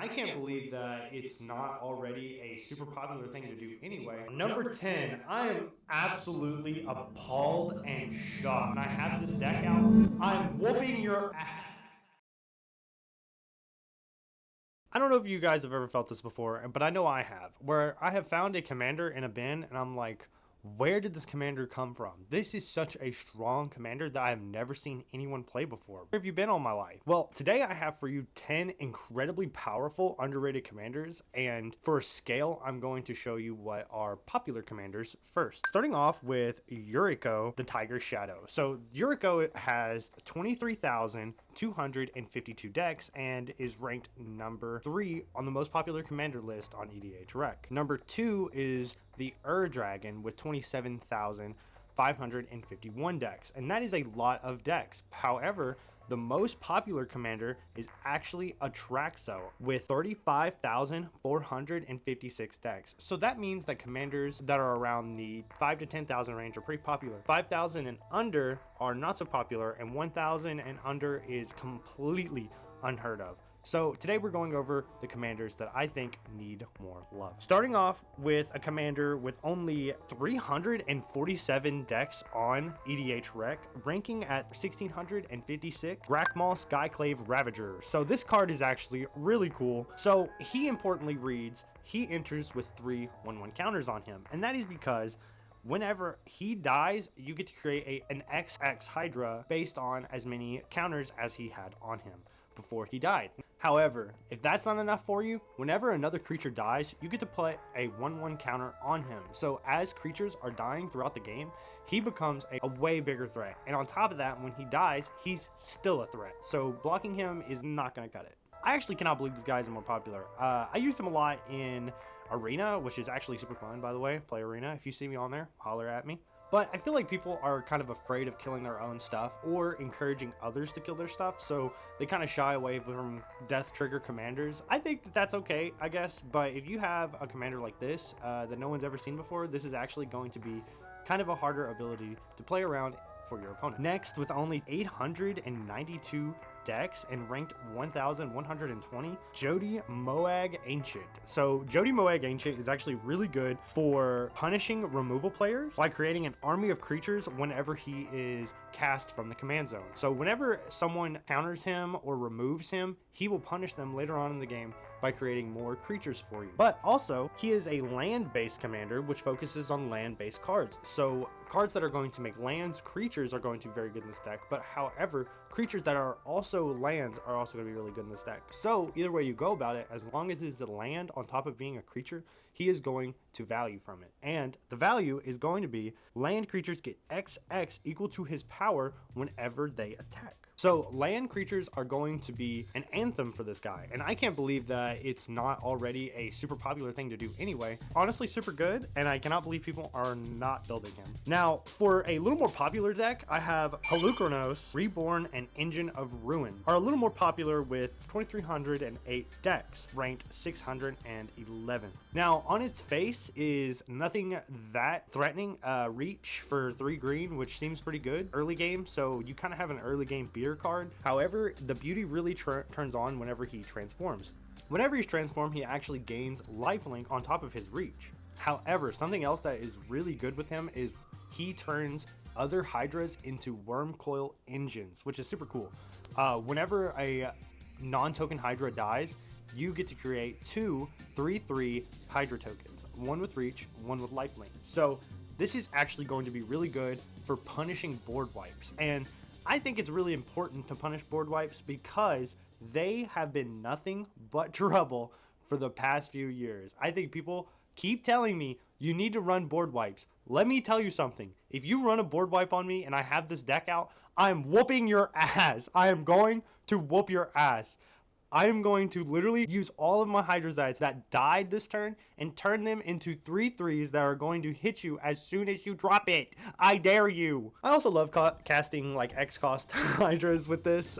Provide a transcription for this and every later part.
I can't believe that it's not already a super popular thing to do anyway. Number 10, I am absolutely appalled and shocked. And I have this deck out. I'm whooping your ass. I don't know if you guys have ever felt this before, but I know I have, where I have found a commander in a bin and I'm like, where did this commander come from? This is such a strong commander that I have never seen anyone play before. Where have you been all my life? Well, today I have for you 10 incredibly powerful, underrated commanders, and for a scale, I'm going to show you what are popular commanders first. Starting off with Yuriko, the Tiger Shadow. So Yuriko has 23,252 decks and is ranked number 3 on the most popular commander list on EDH Rec. Number 2 is the Dragon with 27,551 decks, and that is a lot of decks. However, the most popular commander is actually Atraxo with 35,456 decks. So that means that commanders that are around the 5 to 10,000 range are pretty popular. 5,000 and under are not so popular, and 1,000 and under is completely unheard of. So today we're going over the commanders that I think need more love. Starting off with a commander with only 347 decks on EDH Rec, ranking at 1656, Grakmaw Skyclave Ravager. So this card is actually really cool. So he importantly reads, he enters with 3 1/1 counters on him, and that is because whenever he dies, you get to create an XX Hydra based on as many counters as he had on him before he died. However, if that's not enough for you, whenever another creature dies, you get to put a 1/1 counter on him. So as creatures are dying throughout the game, he becomes a way bigger threat. And on top of that, when he dies, he's still a threat. So blocking him is not going to cut it. I actually cannot believe this guy is more popular. I used him a lot in Arena, which is actually super fun, by the way. Play Arena. If you see me on there, holler at me. But I feel like people are kind of afraid of killing their own stuff or encouraging others to kill their stuff, so they kind of shy away from death trigger commanders. I think that that's okay, I guess, but if you have a commander like this that no one's ever seen before, this is actually going to be kind of a harder ability to play around for your opponent. Next, with only 892 decks and ranked 1,120, Jody Moag Ancient. So Jody Moag Ancient is actually really good for punishing removal players by creating an army of creatures whenever he is cast from the command zone. So whenever someone counters him or removes him, he will punish them later on in the game by creating more creatures for you. But also, he is a land-based commander which focuses on land-based cards. So cards that are going to make lands, creatures are going to be very good in this deck, but however, creatures that are also lands are also going to be really good in this deck. So either way you go about it, as long as it's a land on top of being a creature, he is going to value from it. And the value is going to be land creatures get XX equal to his power whenever they attack. So land creatures are going to be an anthem for this guy, and I can't believe that it's not already a super popular thing to do anyway. Honestly, super good, and I cannot believe people are not building him. Now, for a little more popular deck, I have Halukronos, Reborn, and Engine of Ruin are a little more popular with 2,308 decks, ranked 611. Now, on its face is nothing that threatening. Reach for 3 green, which seems pretty good early game, so you kind of have an early game beer card. However, the beauty really turns on whenever he transforms. Whenever he's transformed, he actually gains lifelink on top of his reach. However, something else that is really good with him is he turns other Hydras into Wormcoil engines, which is super cool. Whenever a non-token Hydra dies, you get to create 2 3/3 Hydra tokens, one with reach, one with lifelink. So this is actually going to be really good for punishing board wipes, and I think it's really important to punish board wipes because they have been nothing but trouble for the past few years. I think people keep telling me you need to run board wipes. Let me tell you something. If you run a board wipe on me and I have this deck out, I'm whooping your ass. I am going to whoop your ass. I am going to literally use all of my Hydra that died this turn and turn them into 3/3s that are going to hit you as soon as you drop it. I dare you. I also love casting like X cost Hydras with this,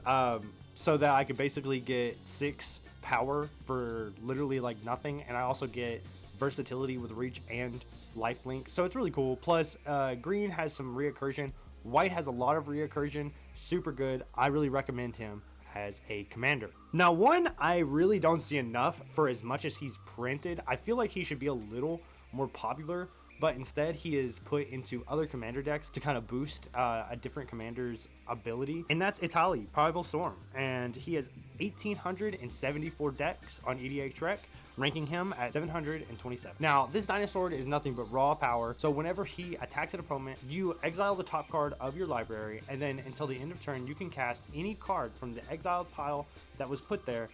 so that I could basically get 6 power for literally like nothing, and I also get versatility with reach and lifelink, so it's really cool. Plus, green has some reoccursion, white has a lot of reoccursion, super good. I really recommend him. as a commander. Now, one I really don't see enough for as much as he's printed. I feel like he should be a little more popular, but instead he is put into other commander decks to kind of boost a different commander's ability, and that's Etali, Primal Storm, and he has 1,874 decks on EDH Rec, ranking him at 727. Now, this dinosaur is nothing but raw power, so whenever he attacks an opponent, you exile the top card of your library, and then until the end of turn, you can cast any card from the exiled pile that was put there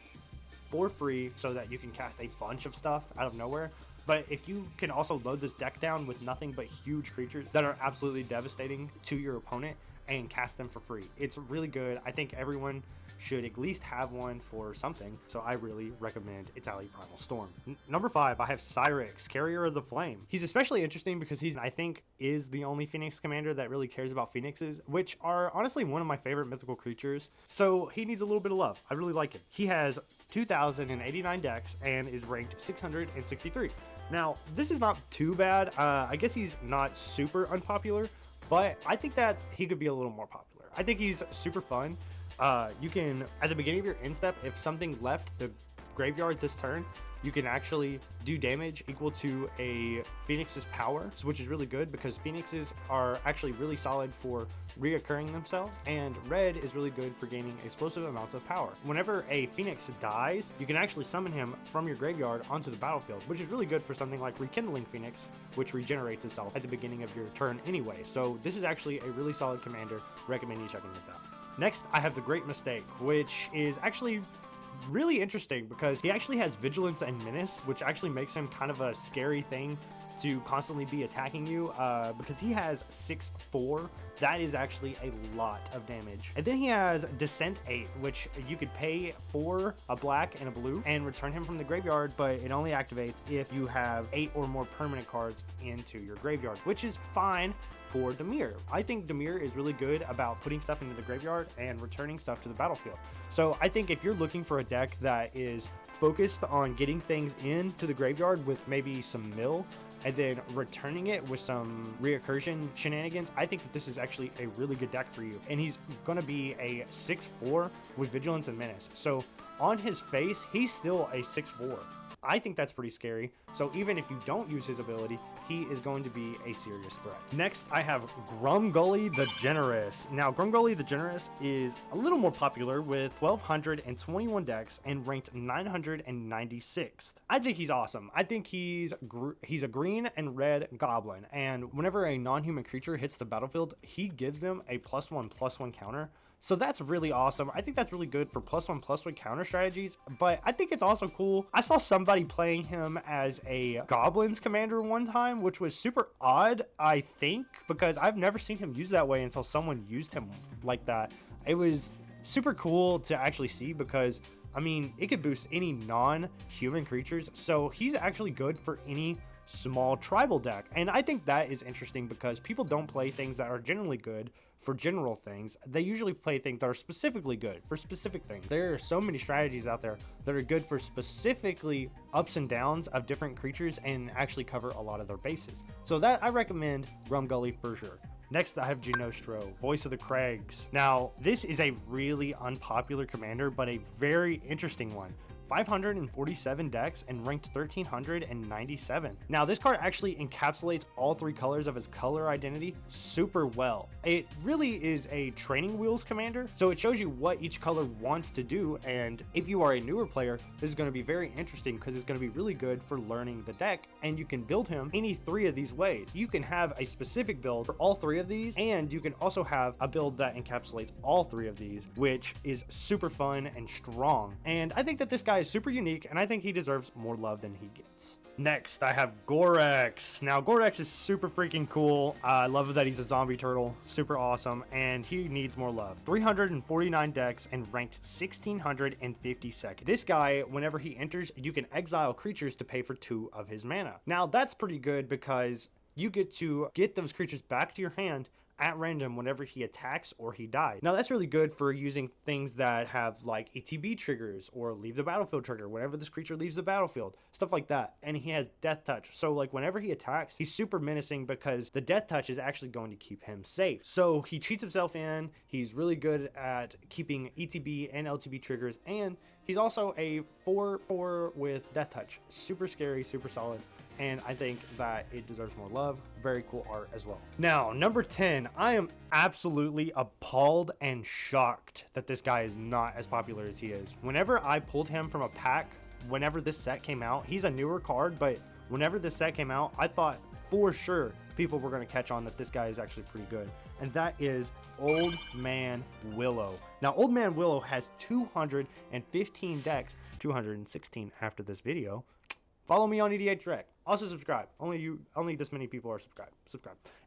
for free, so that you can cast a bunch of stuff out of nowhere. But if you can also load this deck down with nothing but huge creatures that are absolutely devastating to your opponent and cast them for free, it's really good. I think everyone should at least have one for something, so I really recommend Etali Primal Storm. Number 5, I have Cyrix, Carrier of the Flame. He's especially interesting because he's, I think, is the only Phoenix commander that really cares about Phoenixes, which are honestly one of my favorite mythical creatures, so he needs a little bit of love. I really like him. He has 2,089 decks and is ranked 663. Now, this is not too bad. I guess he's not super unpopular, but I think that he could be a little more popular. I think he's super fun. You can, at the beginning of your end step, if something left the graveyard this turn, you can actually do damage equal to a Phoenix's power, which is really good because Phoenixes are actually really solid for reoccurring themselves, and red is really good for gaining explosive amounts of power. Whenever a Phoenix dies, you can actually summon him from your graveyard onto the battlefield, which is really good for something like Rekindling Phoenix, which regenerates itself at the beginning of your turn anyway. So this is actually a really solid commander. Recommend you checking this out. Next, I have the Great Mistake, which is actually really interesting because he actually has Vigilance and Menace, which actually makes him kind of a scary thing to constantly be attacking you, because he has 6/4. That is actually a lot of damage. And then he has Descent 8, which you could pay for a black and a blue and return him from the graveyard, but it only activates if you have 8 or more permanent cards into your graveyard, which is fine for Dimir. I think Dimir is really good about putting stuff into the graveyard and returning stuff to the battlefield. So I think if you're looking for a deck that is focused on getting things into the graveyard with maybe some mill and then returning it with some reoccursion shenanigans, I think that this is actually a really good deck for you. And he's going to be a 6/4 with Vigilance and Menace. So on his face, he's still a 6/4. I think that's pretty scary. So even if you don't use his ability, he is going to be a serious threat. Next, I have Grumgully the Generous. Now, Grumgully the Generous is a little more popular with 1,221 decks and ranked 996th. I think he's awesome. I think he's a green and red goblin, and whenever a non-human creature hits the battlefield, he gives them a +1/+1 counter. So that's really awesome. I think that's really good for +1/+1 counter strategies, but I think it's also cool. I saw somebody playing him as a Goblins commander one time, which was super odd, I think, because I've never seen him used that way until someone used him like that. It was super cool to actually see because, I mean, it could boost any non-human creatures, so he's actually good for any small tribal deck. And I think that is interesting because people don't play things that are generally good for general things. They usually play things that are specifically good for specific things. There are so many strategies out there that are good for specifically ups and downs of different creatures and actually cover a lot of their bases. So that, I recommend Grumgully for sure. Next, I have Genostro, Voice of the Crags. Now, this is a really unpopular commander, but a very interesting one. 547 decks and ranked 1,397. Now, this card actually encapsulates all 3 colors of its color identity super well. It really is a training wheels commander, so it shows you what each color wants to do, and if you are a newer player, this is going to be very interesting because it's going to be really good for learning the deck, and you can build him any 3 of these ways. You can have a specific build for all 3 of these, and you can also have a build that encapsulates all 3 of these, which is super fun and strong. And I think that this guy is super unique, and I think he deserves more love than he gets. Next, I have Gorex. Now, Gorex is super freaking cool. I love that he's a zombie turtle. Super awesome, and he needs more love. 349 decks and ranked 1,652nd. This guy, whenever he enters, you can exile creatures to pay for 2 of his mana. Now, that's pretty good because you get to get those creatures back to your hand at random whenever he attacks or he dies. Now that's really good for using things that have like ATB triggers or leave the battlefield trigger whenever this creature leaves the battlefield, stuff like that. And he has death touch, so like whenever he attacks, he's super menacing because the death touch is actually going to keep him safe. So he cheats himself in. He's really good at keeping ETB and LTB triggers, and he's also a 4/4 with death touch. Super scary, super solid, and I think that it deserves more love. Very cool art as well. Now, number 10, I am absolutely appalled and shocked that this guy is not as popular as he is. Whenever I pulled him from a pack, whenever this set came out, he's a newer card, but whenever this set came out, I thought for sure people were going to catch on that this guy is actually pretty good, and that is Old Man Willow. Now, Old Man Willow has 215 decks, 216 after this video. Follow me on EDH Direct. Also subscribe. Only this many people are subscribed.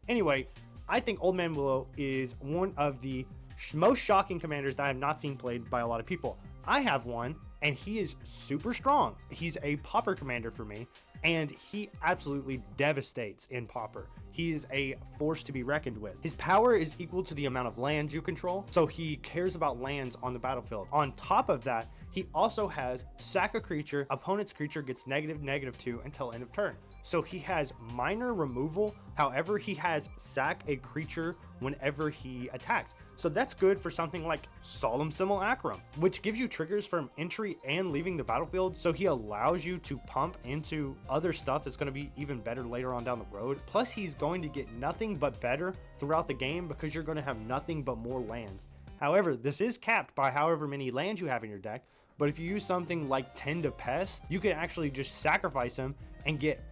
Anyway, I think Old Man Willow is one of the most shocking commanders that I have not seen played by a lot of people. I have one, and he is super strong. He's a Pauper commander for me, and he absolutely devastates in Pauper. He is a force to be reckoned with. His power is equal to the amount of lands you control, so he cares about lands on the battlefield. On top of that, he also has sack a creature, opponent's creature gets -2 until end of turn. So he has minor removal, however he has sack a creature whenever he attacks. So that's good for something like Solemn Simulacrum, which gives you triggers from entry and leaving the battlefield. So he allows you to pump into other stuff that's going to be even better later on down the road. Plus he's going to get nothing but better throughout the game because you're going to have nothing but more lands. However, this is capped by however many lands you have in your deck. But if you use something like Tend to Pest, you can actually just sacrifice him and get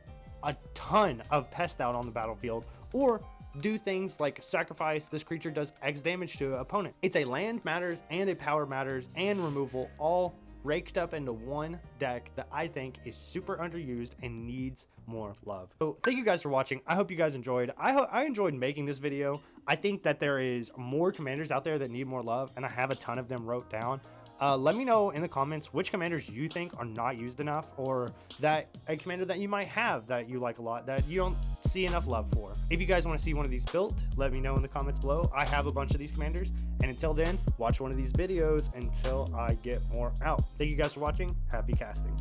a ton of pest out on the battlefield, or do things like sacrifice this creature does X damage to an opponent. It's a land matters and a power matters and removal all raked up into one deck that I think is super underused and needs more love. So thank you guys for watching. I hope you guys enjoyed. I enjoyed making this video. I think that there is more commanders out there that need more love, and I have a ton of them wrote down. Let me know in the comments which commanders you think are not used enough, or that a commander that you might have that you like a lot that you don't see enough love for. If you guys want to see one of these built, let me know in the comments below. I have a bunch of these commanders, and until then, watch one of these videos until I get more out. Thank you guys for watching. Happy casting.